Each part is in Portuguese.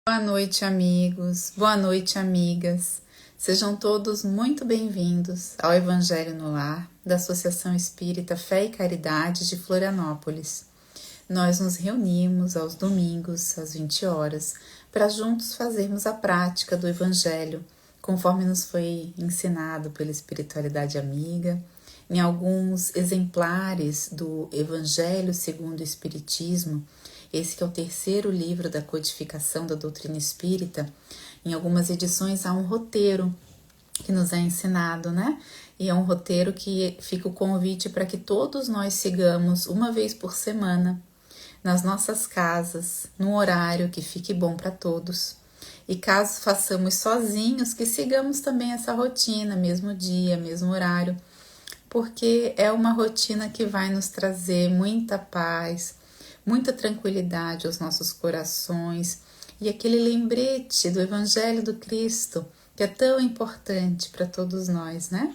Boa noite, amigos. Boa noite, amigas. Sejam todos muito bem-vindos ao Evangelho no Lar, da Associação Espírita Fé e Caridade de Florianópolis. Nós nos reunimos aos domingos, às 20 horas, para juntos fazermos a prática do Evangelho, conforme nos foi ensinado pela espiritualidade amiga, em alguns exemplares do Evangelho segundo o Espiritismo. Esse que é o terceiro livro da codificação da doutrina espírita. Em algumas edições há um roteiro que nos é ensinado, né? E é um roteiro que fica o convite para que todos nós sigamos uma vez por semana, nas nossas casas, num horário que fique bom para todos. E caso façamos sozinhos, que sigamos também essa rotina, mesmo dia, mesmo horário, porque é uma rotina que vai nos trazer muita paz, muita tranquilidade aos nossos corações e aquele lembrete do Evangelho do Cristo que é tão importante para todos nós, né?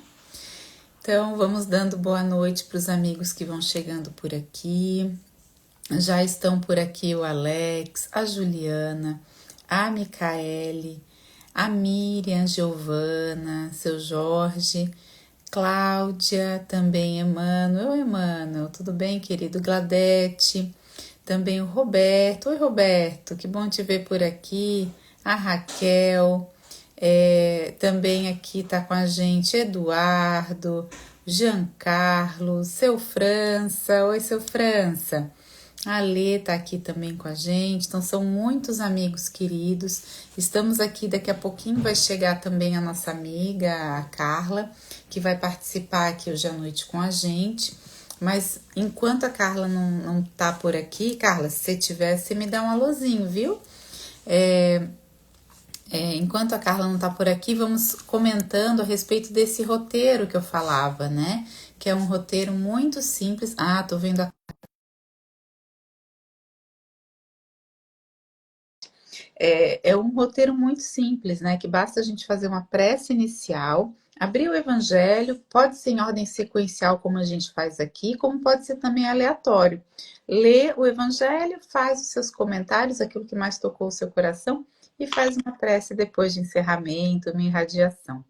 Então, vamos dando boa noite para os amigos que vão chegando por aqui. Já estão por aqui o Alex, a Juliana, a Micaele, a Miriam, a Giovana, seu Jorge, Cláudia, também Emmanuel, tudo bem, querido? Gladete, também o Roberto. Oi, Roberto, que bom te ver por aqui. A Raquel, também aqui tá com a gente Eduardo, Jean Carlos, seu França. Oi, seu França. A Lê tá aqui também com a gente. Então são muitos amigos queridos. Estamos aqui, daqui a pouquinho vai chegar também a nossa amiga, a Carla, que vai participar aqui hoje à noite com a gente. Mas enquanto a Carla não tá por aqui, Carla, se você tiver, você me dá um alôzinho, viu? Enquanto a Carla não tá por aqui, vamos comentando a respeito desse roteiro que eu falava, né? Que é um roteiro muito simples. Ah, tô vendo é um roteiro muito simples, né? Que basta a gente fazer uma prece inicial, abrir o Evangelho, pode ser em ordem sequencial, como a gente faz aqui, como pode ser também aleatório. Lê o Evangelho, faz os seus comentários, aquilo que mais tocou o seu coração, e faz uma prece depois de encerramento, uma irradiação.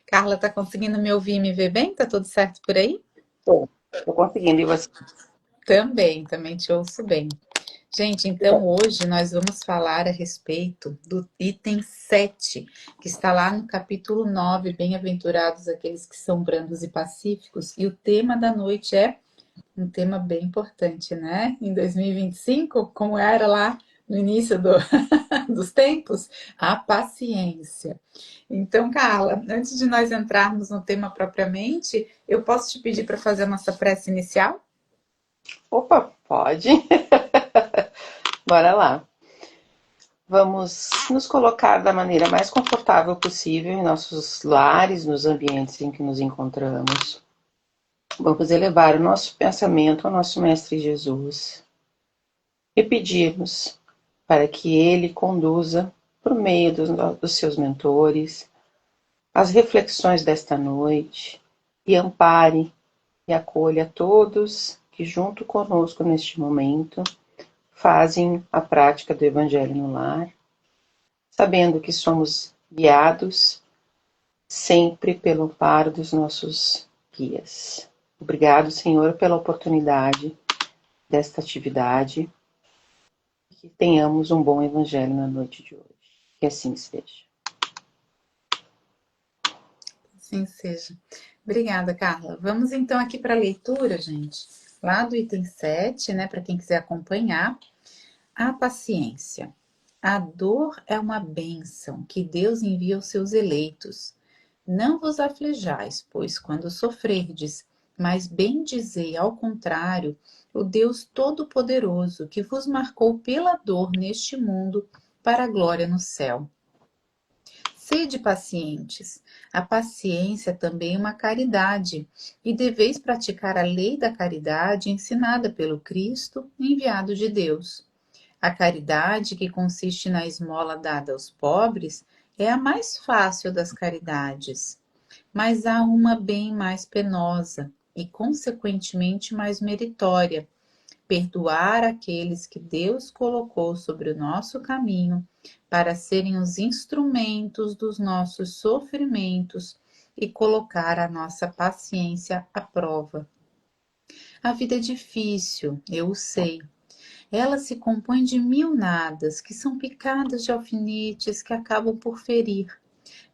Carla, tá conseguindo me ouvir e me ver bem? Tá tudo certo por aí? Tô conseguindo, e você? Também te ouço bem. Gente, Que bom. então hoje nós vamos falar a respeito do item 7, que está lá no capítulo 9, Bem-aventurados aqueles que são brandos e pacíficos, e o tema da noite é um tema bem importante, né? Em 2025, como era lá no início dos tempos, a paciência. Então, Carla, antes de nós entrarmos no tema propriamente, eu posso te pedir para fazer a nossa prece inicial? Opa, pode? Bora lá. Vamos nos colocar da maneira mais confortável possível em nossos lares, nos ambientes em que nos encontramos. Vamos elevar o nosso pensamento ao nosso Mestre Jesus e pedirmos para que Ele conduza, por meio dos seus mentores, as reflexões desta noite e ampare e acolha todos que, junto conosco neste momento, fazem a prática do Evangelho no lar, sabendo que somos guiados sempre pelo amparo dos nossos guias. Obrigado, Senhor, pela oportunidade desta atividade e que tenhamos um bom Evangelho na noite de hoje. Que assim seja. Sim, seja. Obrigada, Carla. Vamos então aqui para a leitura, gente, lá do item 7, né, para quem quiser acompanhar. A paciência. A dor é uma bênção que Deus envia aos seus eleitos. Não vos aflijais, pois quando sofrerdes, mas bendizei ao contrário o Deus Todo-Poderoso, que vos marcou pela dor neste mundo para a glória no céu. Sede pacientes. A paciência também é uma caridade, e deveis praticar a lei da caridade ensinada pelo Cristo, enviado de Deus. A caridade, que consiste na esmola dada aos pobres, é a mais fácil das caridades, mas há uma bem mais penosa e, consequentemente, mais meritória: perdoar aqueles que Deus colocou sobre o nosso caminho para serem os instrumentos dos nossos sofrimentos e colocar a nossa paciência à prova. A vida é difícil, eu o sei. Ela se compõe de mil nadas, que são picadas de alfinetes que acabam por ferir.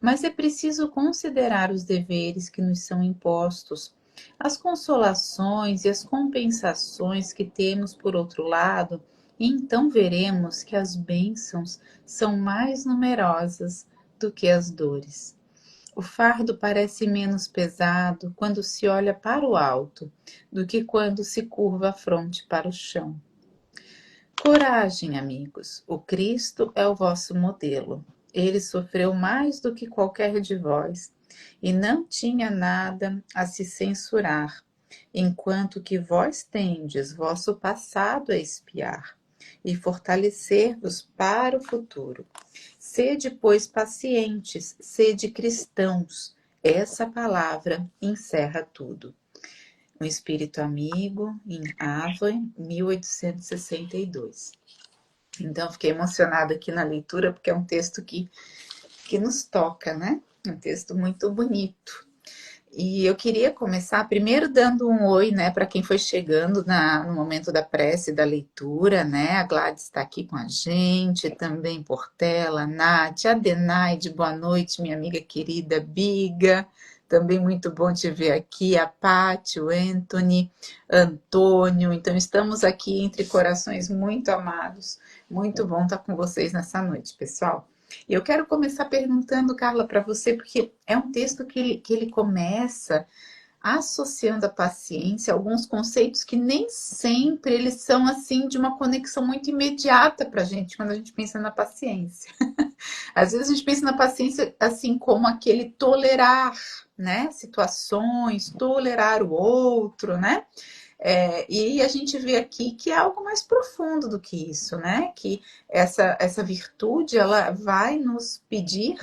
Mas é preciso considerar os deveres que nos são impostos, as consolações e as compensações que temos por outro lado, e então veremos que as bênçãos são mais numerosas do que as dores. O fardo parece menos pesado quando se olha para o alto do que quando se curva a fronte para o chão. Coragem, amigos, o Cristo é o vosso modelo. Ele sofreu mais do que qualquer de vós e não tinha nada a se censurar, enquanto que vós tendes vosso passado a espiar e fortalecer-vos para o futuro. Sede, pois, pacientes, sede cristãos. Essa palavra encerra tudo. Um Espírito Amigo, em Avon, 1862. Então, fiquei emocionada aqui na leitura, porque é um texto que nos toca, né? Um texto muito bonito. E eu queria começar primeiro dando um oi, né, para quem foi chegando no momento da prece e da leitura, né? A Gladys está aqui com a gente, também Portela, Nath, Adenaide, boa noite, minha amiga querida Biga, também muito bom te ver aqui, a Paty, o Anthony, Antônio, então estamos aqui entre corações muito amados, muito bom estar com vocês nessa noite, pessoal. E eu quero começar perguntando, Carla, para você, porque é um texto que ele começa associando a paciência a alguns conceitos que nem sempre eles são assim de uma conexão muito imediata para a gente quando a gente pensa na paciência. Às vezes a gente pensa na paciência assim como aquele tolerar, né, situações, tolerar o outro, né? E a gente vê aqui que é algo mais profundo do que isso, né? Que essa virtude, ela vai nos pedir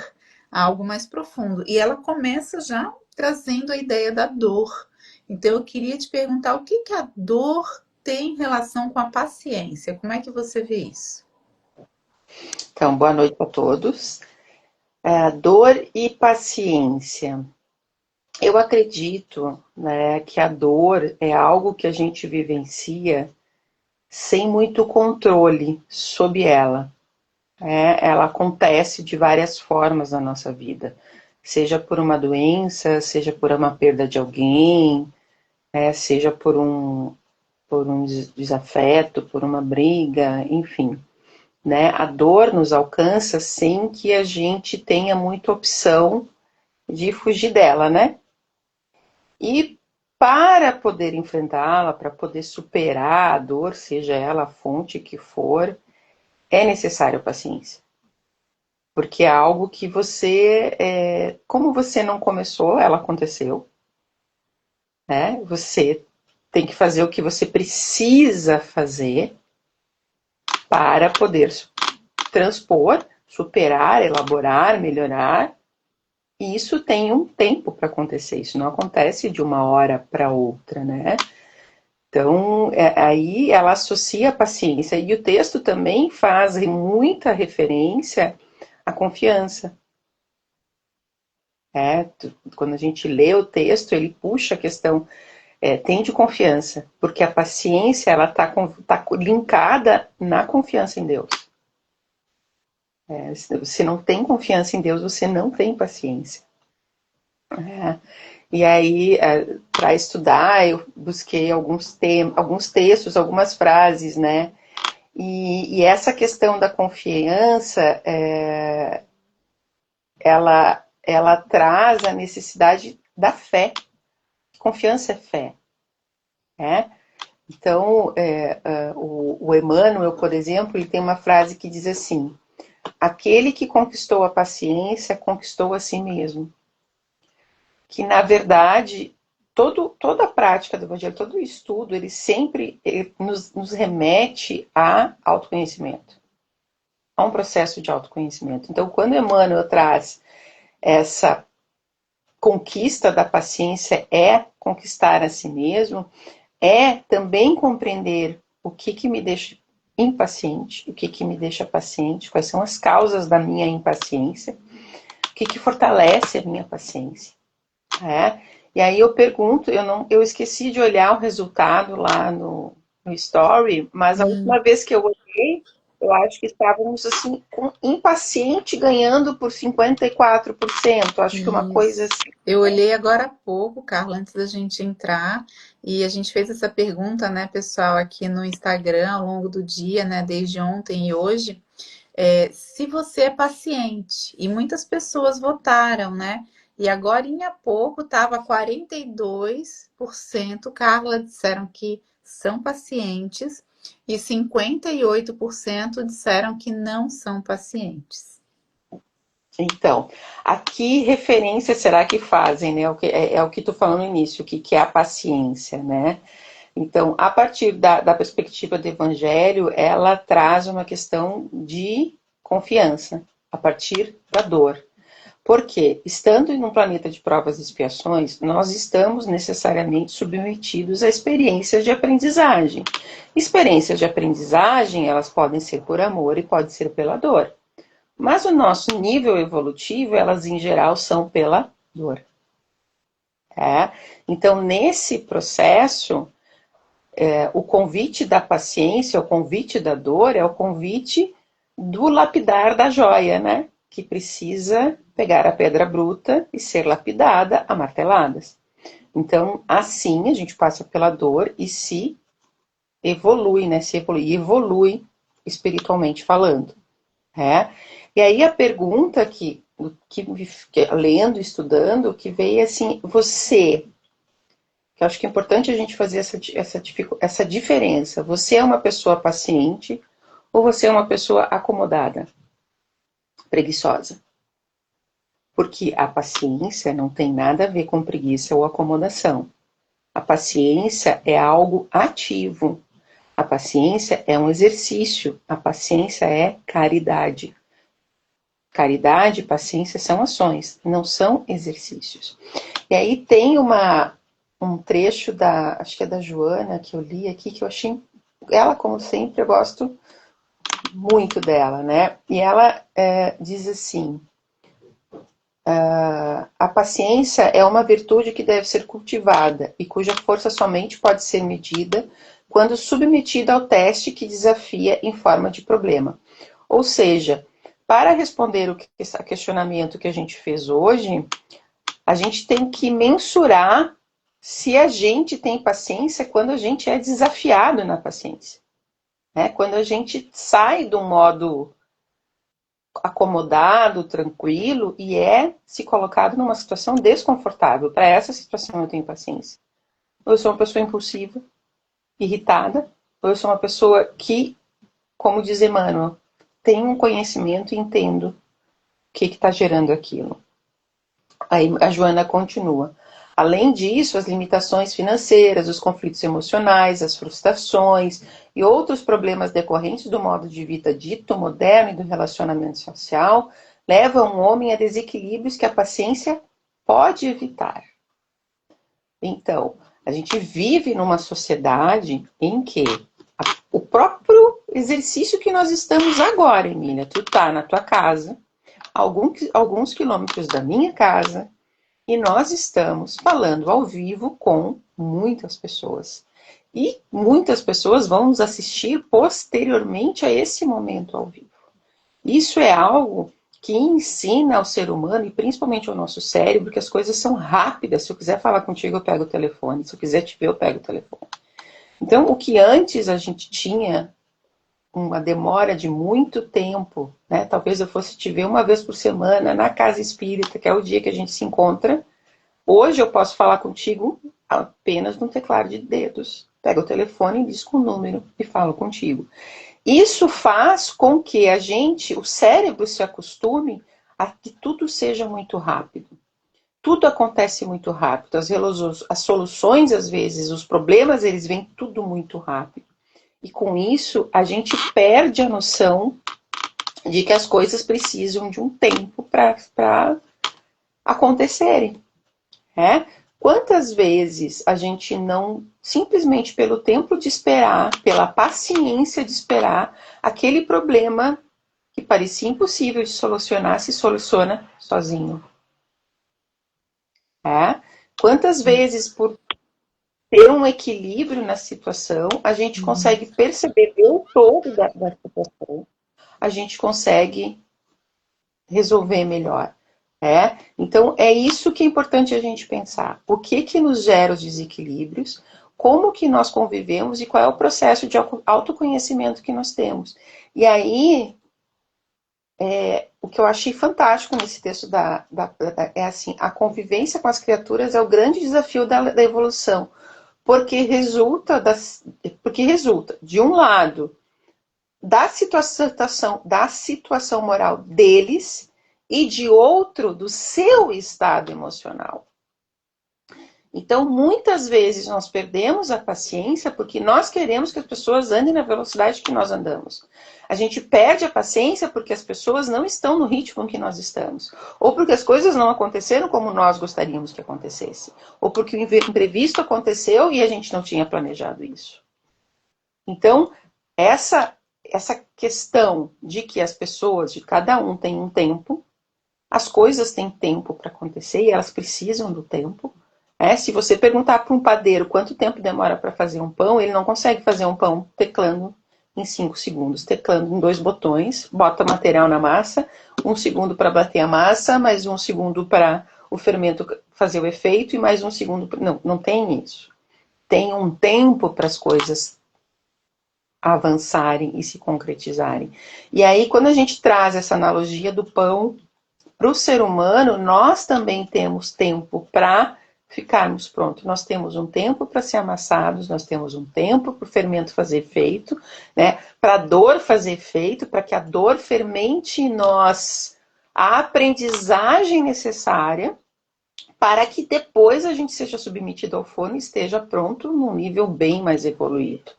algo mais profundo. E ela começa já trazendo a ideia da dor. Então, eu queria te perguntar o que a dor tem relação com a paciência? Como é que você vê isso? Então, boa noite a todos. Dor e paciência. Eu acredito, né, que a dor é algo que a gente vivencia sem muito controle sobre ela. Ela acontece de várias formas na nossa vida, seja por uma doença, seja por uma perda de alguém, seja por um desafeto, por uma briga, enfim. Né? A dor nos alcança sem que a gente tenha muita opção de fugir dela, né? E para poder enfrentá-la, para poder superar a dor, seja ela a fonte que for, é necessário paciência. Porque é algo que você, como você não começou, ela aconteceu, né? Você tem que fazer o que você precisa fazer para poder transpor, superar, elaborar, melhorar. E isso tem um tempo para acontecer, isso não acontece de uma hora para outra, né? Então, aí ela associa a paciência. E o texto também faz muita referência à confiança. Quando a gente lê o texto, ele puxa a questão, tem de confiança, porque a paciência ela tá linkada na confiança em Deus. Se não tem confiança em Deus, você não tem paciência. E aí, para estudar, eu busquei alguns textos, algumas frases, né? E essa questão da confiança, ela traz a necessidade da fé. Confiança é fé. Então, o Emmanuel, por exemplo, ele tem uma frase que diz assim: aquele que conquistou a paciência, conquistou a si mesmo. Que, na verdade, toda a prática do Evangelho, todo o estudo, ele sempre nos remete a autoconhecimento, a um processo de autoconhecimento. Então, quando Emmanuel traz essa conquista da paciência, é conquistar a si mesmo, é também compreender o que me deixa impaciente, o que que me deixa paciente, quais são as causas da minha impaciência, o que que fortalece a minha paciência. E aí eu pergunto, eu esqueci de olhar o resultado lá no Story, mas a última vez que eu olhei, eu acho que estávamos assim, com impaciente ganhando por 54%. Acho que uma coisa assim. Eu olhei agora há pouco, Carla, antes da gente entrar, e a gente fez essa pergunta, né, pessoal, aqui no Instagram ao longo do dia, né, desde ontem e hoje, se você é paciente. E muitas pessoas votaram, né? E agora, há pouco, estava 42%, Carla, disseram que são pacientes, e 58% disseram que não são pacientes. Então, aqui referência será que fazem, né? É o que tu falou no início, o que é a paciência, né? Então, a partir da perspectiva do Evangelho, ela traz uma questão de confiança, a partir da dor. Porque, estando em um planeta de provas e expiações, nós estamos necessariamente submetidos a experiências de aprendizagem. Experiências de aprendizagem, elas podem ser por amor e pode ser pela dor. Mas o nosso nível evolutivo, elas em geral são pela dor. Então, nesse processo, o convite da paciência, o convite da dor, é o convite do lapidar da joia, né? Que precisa pegar a pedra bruta e ser lapidada a marteladas. Então, assim, a gente passa pela dor e se evolui, né? Se evolui espiritualmente falando. E aí a pergunta que lendo, estudando, que veio assim, você, que eu acho que é importante a gente fazer essa diferença. Você é uma pessoa paciente ou você é uma pessoa acomodada, preguiçosa? Porque a paciência não tem nada a ver com preguiça ou acomodação. A paciência é algo ativo. A paciência é um exercício. A paciência é caridade. Caridade e paciência são ações, não são exercícios. E aí tem um trecho acho que é da Joana, que eu li aqui, que eu achei, ela como sempre, eu gosto muito dela, né? E ela diz assim, a paciência é uma virtude que deve ser cultivada e cuja força somente pode ser medida quando submetida ao teste que desafia em forma de problema. Ou seja, para responder o questionamento que a gente fez hoje, a gente tem que mensurar se a gente tem paciência quando a gente é desafiado na paciência. Quando a gente sai do modo acomodado, tranquilo, e se colocado numa situação desconfortável. Para essa situação eu tenho paciência. Ou eu sou uma pessoa impulsiva, irritada, ou eu sou uma pessoa que, como diz Emmanuel, tem um conhecimento e entendo o que está gerando aquilo. Aí a Joana continua. Além disso, as limitações financeiras, os conflitos emocionais, as frustrações e outros problemas decorrentes do modo de vida dito moderno e do relacionamento social levam o homem a desequilíbrios que a paciência pode evitar. Então, a gente vive numa sociedade em que o próprio exercício que nós estamos agora, Emília, tu tá na tua casa, alguns quilômetros da minha casa, e nós estamos falando ao vivo com muitas pessoas. E muitas pessoas vão nos assistir posteriormente a esse momento ao vivo. Isso é algo que ensina ao ser humano, e principalmente ao nosso cérebro, que as coisas são rápidas. Se eu quiser falar contigo, eu pego o telefone. Se eu quiser te ver, eu pego o telefone. Então, o que antes a gente tinha uma demora de muito tempo, né? Talvez eu fosse te ver uma vez por semana na casa espírita, que é o dia que a gente se encontra. Hoje eu posso falar contigo apenas no teclado de dedos. Pego o telefone, disco o número e falo contigo. Isso faz com que o cérebro se acostume a que tudo seja muito rápido. Tudo acontece muito rápido. As soluções, às vezes, os problemas, eles vêm tudo muito rápido. E com isso, a gente perde a noção de que as coisas precisam de um tempo para acontecerem. Quantas vezes a gente não, simplesmente pelo tempo de esperar, pela paciência de esperar, aquele problema que parecia impossível de solucionar se soluciona sozinho? É? Quantas vezes, por ter um equilíbrio na situação, a gente consegue perceber o todo da situação, a gente consegue resolver melhor. Então, é isso que é importante a gente pensar. O que que nos gera os desequilíbrios, como que nós convivemos e qual é o processo de autoconhecimento que nós temos. E aí, o que eu achei fantástico nesse texto é assim, a convivência com as criaturas é o grande desafio da evolução, porque resulta, de um lado, da situação moral deles e de outro, do seu estado emocional. Então, muitas vezes nós perdemos a paciência porque nós queremos que as pessoas andem na velocidade que nós andamos. A gente perde a paciência porque as pessoas não estão no ritmo que nós estamos. Ou porque as coisas não aconteceram como nós gostaríamos que acontecesse. Ou porque o imprevisto aconteceu e a gente não tinha planejado isso. Então, essa questão de que as pessoas, de cada um tem um tempo, as coisas têm tempo para acontecer e elas precisam do tempo. Se você perguntar para um padeiro quanto tempo demora para fazer um pão, ele não consegue fazer um pão teclando em 5 segundos, teclando em 2 botões, bota material na massa, 1 segundo para bater a massa, mais 1 segundo para o fermento fazer o efeito e mais 1 segundo. Não tem isso. Tem um tempo para as coisas avançarem e se concretizarem. E aí, quando a gente traz essa analogia do pão para o ser humano, nós também temos tempo para ficarmos prontos. Nós temos um tempo para ser amassados, nós temos um tempo para o fermento fazer efeito, né? Para a dor fazer efeito, para que a dor fermente em nós a aprendizagem necessária para que depois a gente seja submetido ao forno e esteja pronto num nível bem mais evoluído.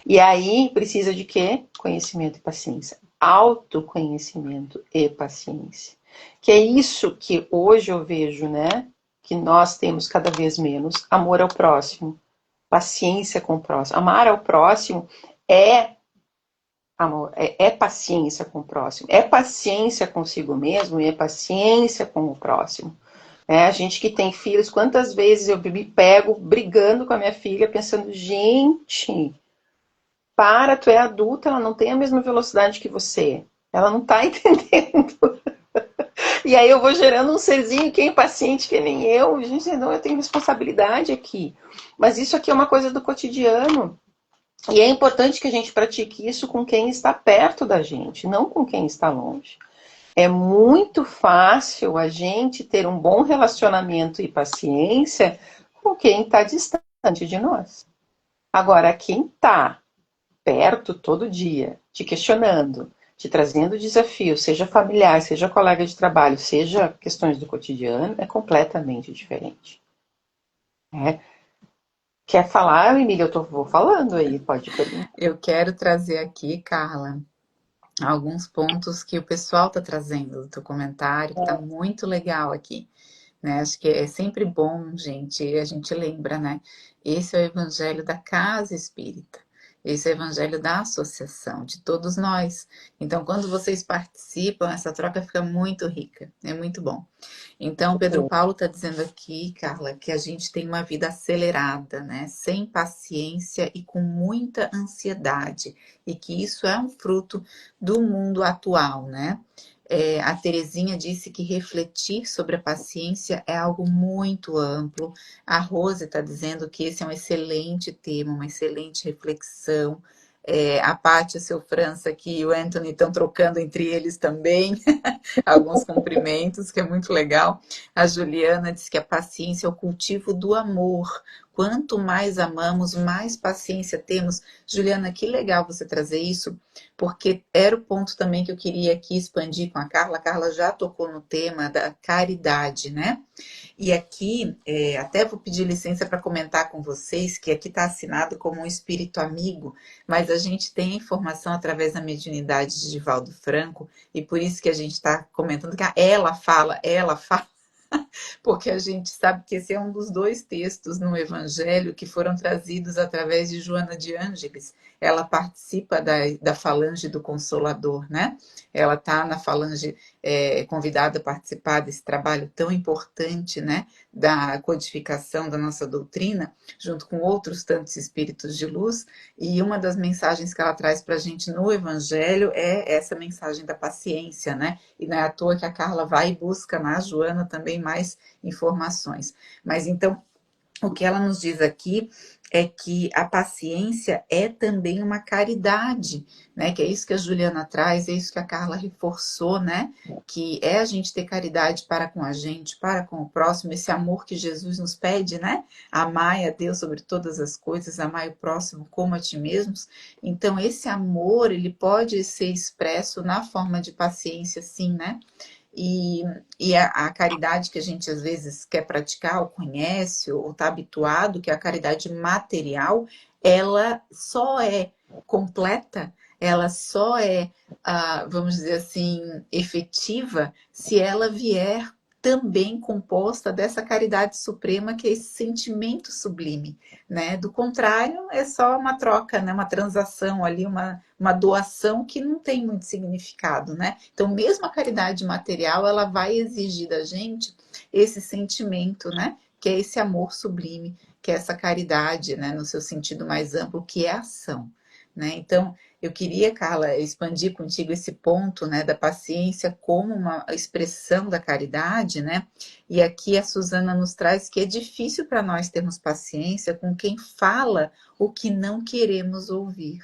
E aí precisa de quê? Conhecimento e paciência. Autoconhecimento e paciência. Que é isso que hoje eu vejo, né? Que nós temos cada vez menos. Amor ao próximo. Paciência com o próximo. Amar ao próximo é amor, é paciência com o próximo. É paciência consigo mesmo e é paciência com o próximo. A gente que tem filhos, quantas vezes eu me pego brigando com a minha filha, pensando, gente, tu é adulta, ela não tem a mesma velocidade que você. Ela não tá entendendo. E aí eu vou gerando um serzinho que é impaciente, que nem eu. Gente, não, eu tenho responsabilidade aqui. Mas isso aqui é uma coisa do cotidiano. E é importante que a gente pratique isso com quem está perto da gente, não com quem está longe. É muito fácil a gente ter um bom relacionamento e paciência com quem está distante de nós. Agora, quem está perto todo dia, te questionando, te trazendo desafios, seja familiar, seja colega de trabalho, seja questões do cotidiano, é completamente diferente. Quer falar, Emília? Vou falando aí, pode perguntar. Eu quero trazer aqui, Carla, alguns pontos que o pessoal está trazendo do teu comentário, que está muito legal aqui. Né? Acho que é sempre bom, gente, a gente lembra, né? Esse é o evangelho da casa espírita. Esse é o evangelho da associação, de todos nós. Então, quando vocês participam, essa troca fica muito rica, é muito bom. Então, Pedro Paulo está dizendo aqui, Carla, que a gente tem uma vida acelerada, né? Sem paciência e com muita ansiedade. E que isso é um fruto do mundo atual, né? A Terezinha disse que refletir sobre a paciência é algo muito amplo. A Rose está dizendo que esse é um excelente tema, uma excelente reflexão. A Pátia, seu França aqui e o Anthony estão trocando entre eles também alguns cumprimentos, que é muito legal. A Juliana disse que a paciência é o cultivo do amor. Quanto mais amamos, mais paciência temos. Juliana, que legal você trazer isso, porque era o ponto também que eu queria aqui expandir com a Carla. A Carla já tocou no tema da caridade, né? E aqui, até vou pedir licença para comentar com vocês, que aqui está assinado como um espírito amigo, mas a gente tem informação através da mediunidade de Divaldo Franco, e por isso que a gente está comentando que ela fala, Porque a gente sabe que esse é um dos dois textos no Evangelho que foram trazidos através de Joana de Ângeles. Ela participa da falange do Consolador, né? Ela está na falange convidada a participar desse trabalho tão importante, né? Da codificação da nossa doutrina, junto com outros tantos espíritos de luz. E uma das mensagens que ela traz para a gente no Evangelho é essa mensagem da paciência, né? E não é à toa que a Carla vai e busca na Joana também mais informações. Mas então, o que ela nos diz aqui é que a paciência é também uma caridade, né? Que é isso que a Juliana traz, é isso que a Carla reforçou, né? Que é a gente ter caridade para com a gente, para com o próximo, esse amor que Jesus nos pede, né? Amai a Deus sobre todas as coisas, amai o próximo como a ti mesmos. Então, esse amor, ele pode ser expresso na forma de paciência, sim, né? E, a caridade que a gente às vezes quer praticar, ou conhece, ou está habituado, que é a caridade material, ela só é completa, ela só é, vamos dizer assim, efetiva, se ela vier também composta dessa caridade suprema, que é esse sentimento sublime, né? Do contrário, é só uma troca, né? Uma transação ali, uma doação que não tem muito significado, né? Então, mesmo a caridade material, ela vai exigir da gente esse sentimento, né? Que é esse amor sublime, que é essa caridade, né? No seu sentido mais amplo, que é a ação, né? Então, eu queria, Carla, expandir contigo esse ponto, né, da paciência como uma expressão da caridade, né? E aqui a Suzana nos traz que é difícil para nós termos paciência com quem fala o que não queremos ouvir.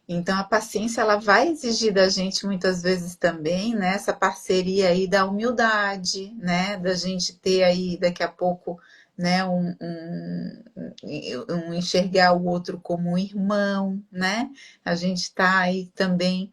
Então, a paciência, ela vai exigir da gente muitas vezes também, né, essa parceria aí da humildade, né, da gente ter aí daqui a pouco, né, um enxergar o outro como um irmão, né, a gente está aí também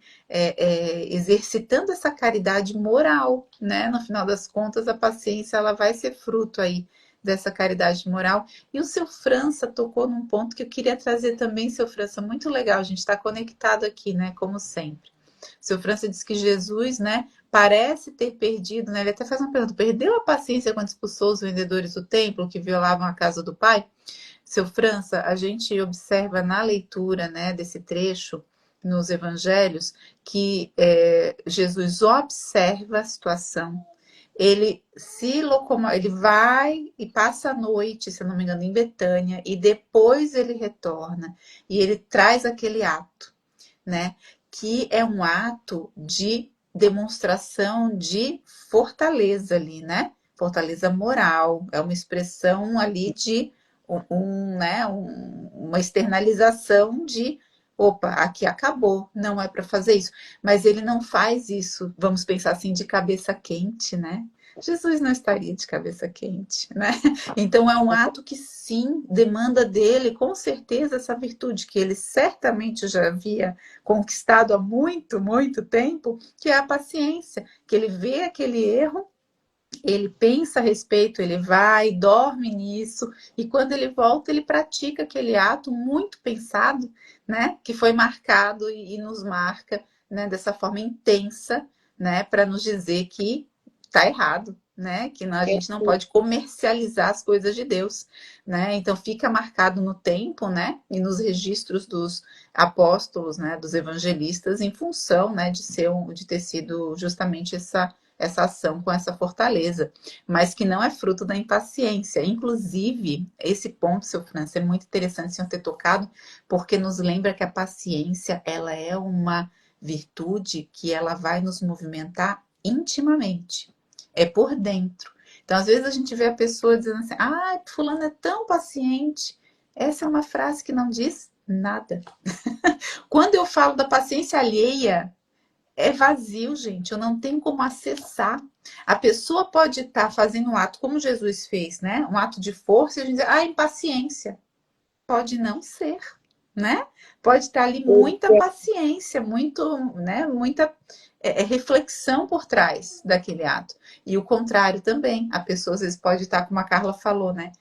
exercitando essa caridade moral, né, no final das contas, a paciência, ela vai ser fruto aí dessa caridade moral. E o seu França tocou num ponto que eu queria trazer também, seu França, muito legal, a gente está conectado aqui, né, como sempre. O seu França diz que Jesus, né, parece ter perdido, né, ele até faz uma pergunta, perdeu a paciência quando expulsou os vendedores do templo que violavam a casa do pai? Seu França, a gente observa na leitura, né, desse trecho nos evangelhos que Jesus observa a situação, ele se locomove, ele vai e passa a noite, se eu não me engano, em Betânia, e depois ele retorna e ele traz aquele ato, né? Que é um ato de demonstração de fortaleza ali, né? Fortaleza moral, é uma expressão ali de uma externalização de opa, aqui acabou, não é para fazer isso. Mas ele não faz isso, vamos pensar assim, de cabeça quente, né? Jesus não estaria de cabeça quente, né? Então é um ato que sim demanda dele, com certeza, essa virtude que ele certamente já havia conquistado há muito, muito tempo, que é a paciência, que ele vê aquele erro, ele pensa a respeito, ele vai, dorme nisso, e quando ele volta, ele pratica aquele ato muito pensado, né? Que foi marcado e nos marca, né? Dessa forma intensa, né? Para nos dizer que tá errado, né? Que a gente não pode comercializar as coisas de Deus, né? Então fica marcado no tempo, né? E nos registros dos apóstolos, né? Dos evangelistas, em função, né? De ter sido justamente essa ação com essa fortaleza, mas que não é fruto da impaciência. Inclusive, esse ponto, seu França, é muito interessante o senhor ter tocado, porque nos lembra que a paciência, ela é uma virtude que ela vai nos movimentar intimamente, é por dentro. Então, às vezes a gente vê a pessoa dizendo assim, fulano é tão paciente. Essa é uma frase que não diz nada. Quando eu falo da paciência alheia, é vazio, gente. Eu não tenho como acessar. A pessoa pode estar fazendo um ato como Jesus fez, né? Um ato de força e a gente diz, impaciência. Pode não ser, né? Pode estar ali muita paciência, muita reflexão por trás daquele ato. E o contrário também. A pessoa às vezes pode estar, como a Carla falou, né?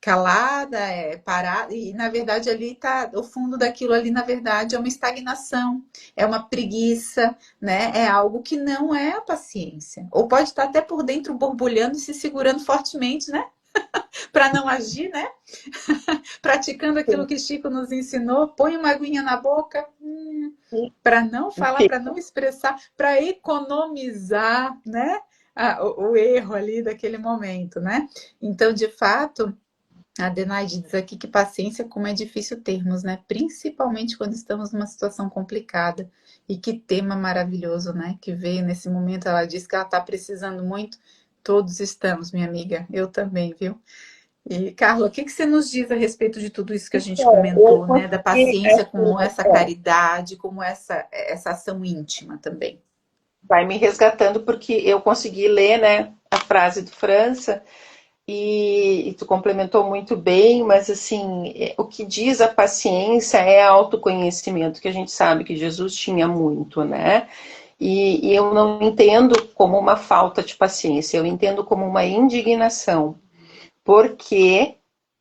calada, parada, e na verdade ali tá, o fundo daquilo ali, na verdade, é uma estagnação, é uma preguiça, né? É algo que não é a paciência. Ou pode estar até por dentro borbulhando e se segurando fortemente, né? Para não agir, né? Praticando aquilo que Chico nos ensinou, põe uma aguinha na boca, para não falar, para não expressar, para economizar, né? O erro ali daquele momento, né? Então, de fato, a Adelaide diz aqui que paciência, como é difícil termos, né? Principalmente quando estamos numa situação complicada. E que tema maravilhoso, né? Que veio nesse momento. Ela disse que ela está precisando muito. Todos estamos, minha amiga. Eu também, viu? E, Carla, o que que você nos diz a respeito de tudo isso que a gente Então, eu comentou, né? Da consegui, paciência como assim, essa caridade, como essa ação íntima também. vai me resgatando porque eu consegui ler, né, a frase do França e tu complementou muito bem, mas assim, o que diz a paciência é autoconhecimento, que a gente sabe que Jesus tinha muito, né? E eu não entendo como uma falta de paciência, eu entendo como uma indignação, porque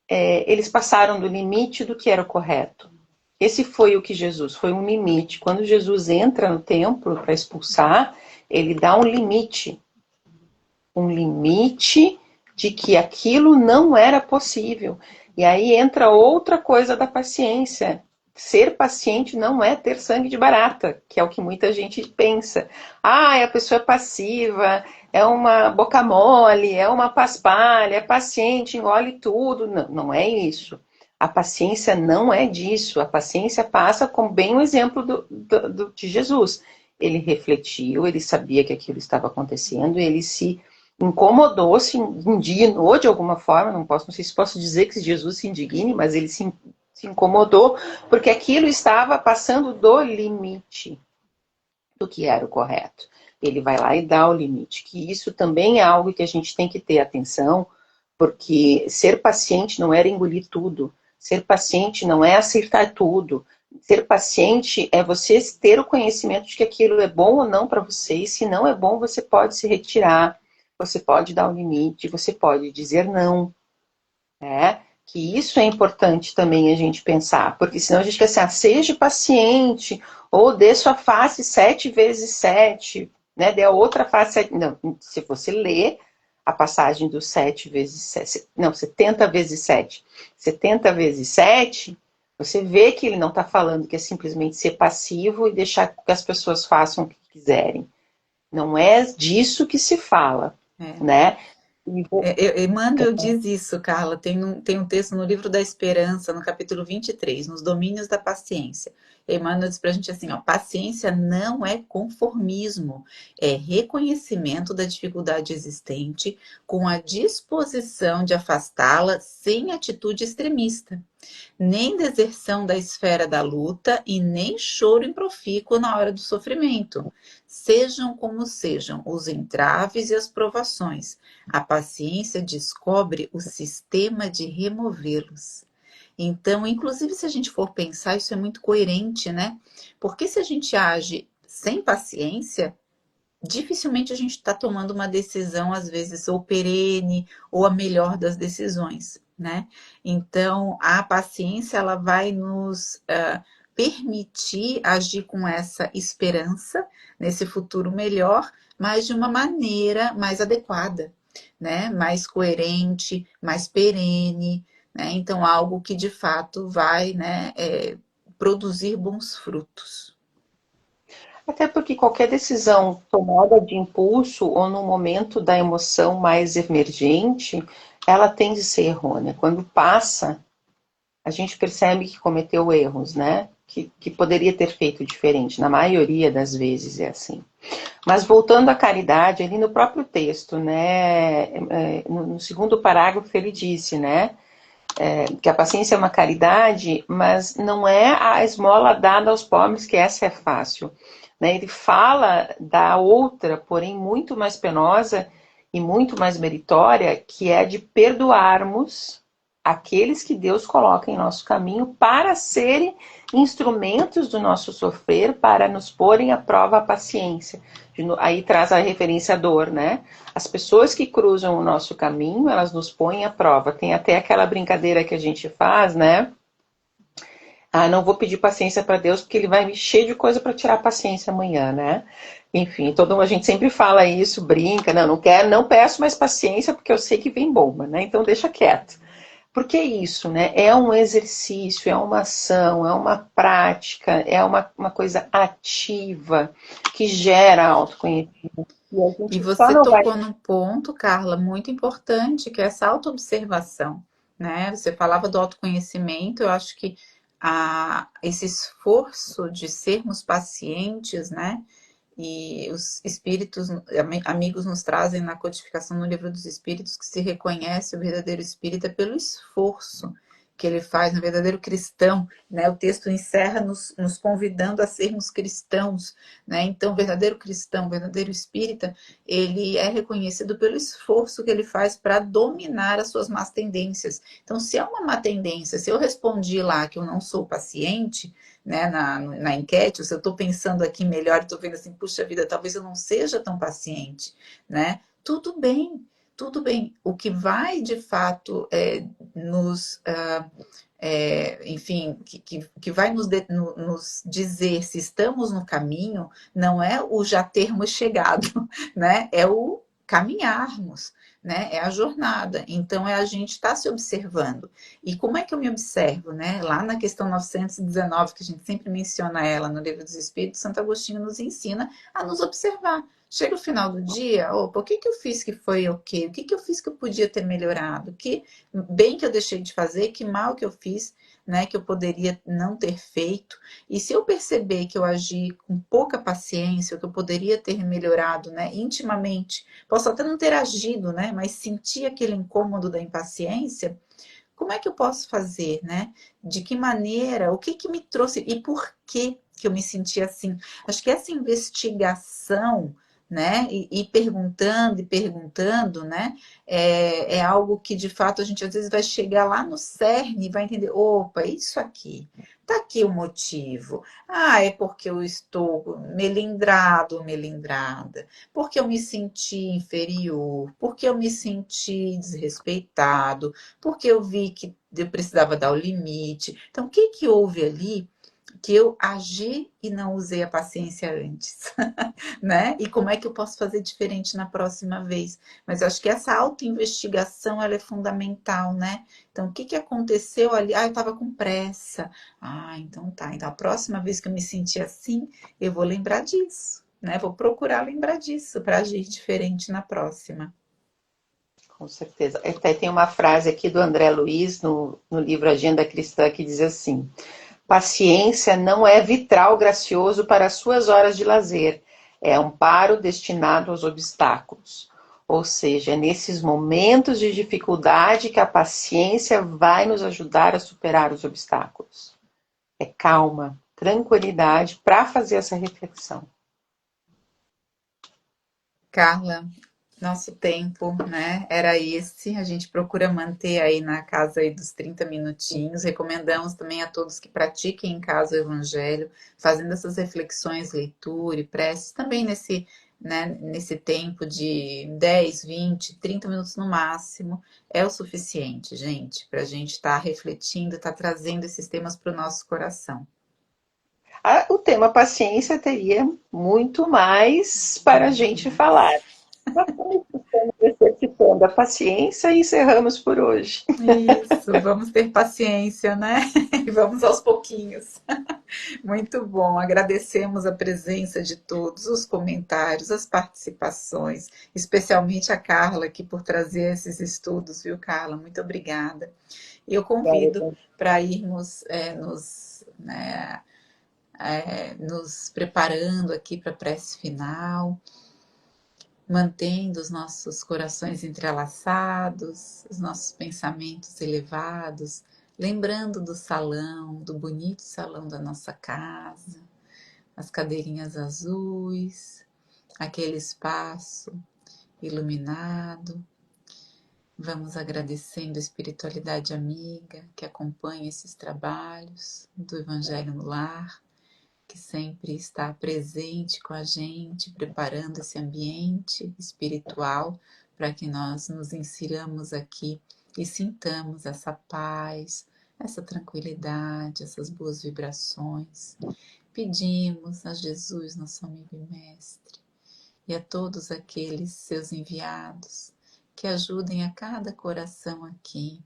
eles passaram do limite do que era o correto. Esse foi o que Jesus, foi um limite. Quando Jesus entra no templo para expulsar, ele dá um limite de que aquilo não era possível. E aí entra outra coisa da paciência. Ser paciente não é ter sangue de barata, que é o que muita gente pensa. Ah, a pessoa é passiva, é uma boca mole, é uma paspalha, é paciente, engole tudo. Não, não é isso. A paciência não é disso. A paciência passa como bem o exemplo de Jesus. Ele refletiu, ele sabia que aquilo estava acontecendo, ele se incomodou, se indignou de alguma forma, não sei se posso dizer que Jesus se indigne, mas ele se incomodou, porque aquilo estava passando do limite do que era o correto. Ele vai lá e dá o limite, que isso também é algo que a gente tem que ter atenção, porque ser paciente não era engolir tudo, ser paciente não é acertar tudo, ser paciente é você ter o conhecimento de que aquilo é bom ou não para você, e se não é bom, você pode se retirar, você pode dar um limite, você pode dizer não, né? Que isso é importante também a gente pensar, porque senão a gente quer assim, seja paciente, ou dê sua face 7 vezes 7, né? Dê a outra face 7. Não, se você ler a passagem do 7 vezes 7, não, 70 vezes 7, 70 vezes 7, você vê que ele não está falando que é simplesmente ser passivo e deixar que as pessoas façam o que quiserem. Não é disso que se fala, É. né? Emmanuel diz isso, Carla. Tem um texto no Livro da Esperança, no capítulo 23, nos domínios da paciência. Emmanuel diz para a gente assim: ó, paciência não é conformismo, é reconhecimento da dificuldade existente com a disposição de afastá-la sem atitude extremista, nem deserção da esfera da luta e nem choro improfícuo na hora do sofrimento. Sejam como sejam os entraves e as provações, a paciência descobre o sistema de removê-los. Então, inclusive, se a gente for pensar, isso é muito coerente, né? Porque se a gente age sem paciência, dificilmente a gente está tomando uma decisão, às vezes, ou perene, ou a melhor das decisões, né? Então, a paciência, ela vai nos permitir agir com essa esperança nesse futuro melhor, mas de uma maneira mais adequada, né? Mais coerente, mais perene, né? Então, algo que de fato vai, né, produzir bons frutos. Até porque qualquer decisão tomada de impulso ou no momento da emoção mais emergente, ela tende a ser errônea. Quando passa, a gente percebe que cometeu erros, né? Que poderia ter feito diferente. Na maioria das vezes é assim. Mas voltando à caridade, ali no próprio texto, né? No segundo parágrafo ele disse, né? Que a paciência é uma caridade, mas não é a esmola dada aos pobres, que essa é fácil. Né? Ele fala da outra, porém muito mais penosa e muito mais meritória, que é a de perdoarmos aqueles que Deus coloca em nosso caminho para serem instrumentos do nosso sofrer, para nos porem à prova a paciência. Aí traz a referência à dor, né? As pessoas que cruzam o nosso caminho, elas nos põem à prova. Tem até aquela brincadeira que a gente faz, né? Ah, não vou pedir paciência para Deus porque ele vai me encher de coisa para tirar a paciência amanhã, né? Enfim, a gente sempre fala isso, brinca, não quero, não peço mais paciência porque eu sei que vem bomba, né? Então deixa quieto. Porque é isso, né? É um exercício, é uma ação, é uma prática, é uma coisa ativa que gera autoconhecimento. E a E gente só você não vai. tocou num ponto, Carla, muito importante, que é essa autoobservação, né? Você falava do autoconhecimento, eu acho que esse esforço de sermos pacientes, né? E os espíritos, amigos nos trazem na codificação no livro dos espíritos que se reconhece o verdadeiro espírita pelo esforço que ele faz no verdadeiro cristão, né? O texto encerra nos convidando a sermos cristãos, né? Então, o verdadeiro cristão, o verdadeiro espírita, ele é reconhecido pelo esforço que ele faz para dominar as suas más tendências. Então, se é uma má tendência, se eu respondi lá que eu não sou paciente, né, na enquete, se eu estou pensando aqui melhor, estou vendo assim, puxa vida, talvez eu não seja tão paciente, né? Tudo bem, tudo bem. O que vai de fato nos, enfim, que vai nos dizer se estamos no caminho, não é o já termos chegado, né? É o caminharmos, né? É a jornada. Então, é a gente estar se observando. E como é que eu me observo, né? Lá na questão 919, que a gente sempre menciona ela no Livro dos Espíritos, Santo Agostinho nos ensina a nos observar. Chega o final do dia, opa, o que que eu fiz que foi ok? O que que eu fiz que eu podia ter melhorado? Que bem que eu deixei de fazer, que mal que eu fiz, né, que eu poderia não ter feito. E se eu perceber que eu agi com pouca paciência, ou que eu poderia ter melhorado, né, intimamente, posso até não ter agido, né, mas sentir aquele incômodo da impaciência, como é que eu posso fazer, né? De que maneira, o que que me trouxe e por que eu me senti assim? Acho que essa investigação, né, e perguntando, né, é algo que de fato a gente às vezes vai chegar lá no cerne e vai entender, opa, isso aqui, tá aqui o motivo. Ah, é porque eu estou melindrado ou melindrada, porque eu me senti inferior, porque eu me senti desrespeitado, porque eu vi que eu precisava dar o limite. Então, o que que houve ali que eu agi e não usei a paciência antes, né? E como é que eu posso fazer diferente na próxima vez? Mas eu acho que essa autoinvestigação ela é fundamental, né? Então, o que que aconteceu ali? Ah, eu estava com pressa. Ah, então tá. Então, a próxima vez que eu me sentir assim, eu vou lembrar disso, né? Vou procurar lembrar disso para agir diferente na próxima. Com certeza. Até tem uma frase aqui do André Luiz no livro Agenda Cristã que diz assim: paciência não é vitral gracioso para as suas horas de lazer, é amparo destinado aos obstáculos. Ou seja, é nesses momentos de dificuldade que a paciência vai nos ajudar a superar os obstáculos. É calma, tranquilidade para fazer essa reflexão. Carla, nosso tempo, né, era esse. A gente procura manter aí na casa aí dos 30 minutinhos. Recomendamos também a todos que pratiquem em casa o Evangelho, fazendo essas reflexões, leitura e preces, também nesse tempo de 10, 20, 30 minutos no máximo, é o suficiente, gente, para a gente estar refletindo, estar trazendo esses temas para o nosso coração. O tema paciência teria muito mais para a gente falar. Mas como estamos exercitando a paciência e encerramos por hoje. Isso, vamos ter paciência, né? E vamos aos pouquinhos. Muito bom, agradecemos a presença de todos, os comentários, as participações, especialmente a Carla aqui por trazer esses estudos, viu, Carla? Muito obrigada. E eu convido para irmos nos preparando aqui para a prece final, mantendo os nossos corações entrelaçados, os nossos pensamentos elevados, lembrando do salão, do bonito salão da nossa casa, as cadeirinhas azuis, aquele espaço iluminado, Vamos agradecendo a espiritualidade amiga que acompanha esses trabalhos do Evangelho no Lar, que sempre está presente com a gente, preparando esse ambiente espiritual para que nós nos insiramos aqui e sintamos essa paz, essa tranquilidade, essas boas vibrações. Pedimos a Jesus, nosso amigo e mestre, e a todos aqueles seus enviados que ajudem a cada coração aqui.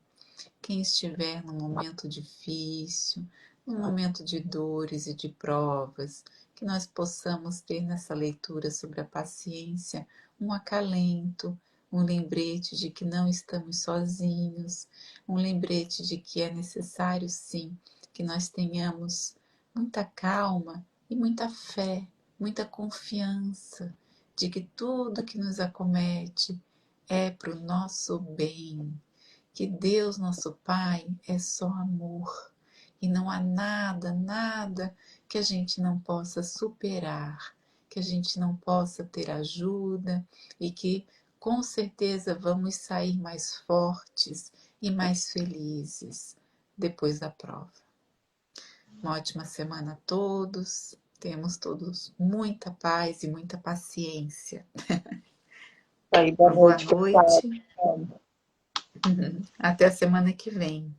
Quem estiver num momento difícil, num momento de dores e de provas, que nós possamos ter nessa leitura sobre a paciência um acalento, um lembrete de que não estamos sozinhos, um lembrete de que é necessário sim que nós tenhamos muita calma e muita fé, muita confiança de que tudo que nos acomete é para o nosso bem, que Deus, nosso Pai, é só amor e não há nada, nada que a gente não possa superar, que a gente não possa ter ajuda e que com certeza vamos sair mais fortes e mais felizes depois da prova. Uma ótima semana a todos. Temos todos muita paz e muita paciência. Aí, boa Uma boa noite, pessoal. noite. Até a semana que vem.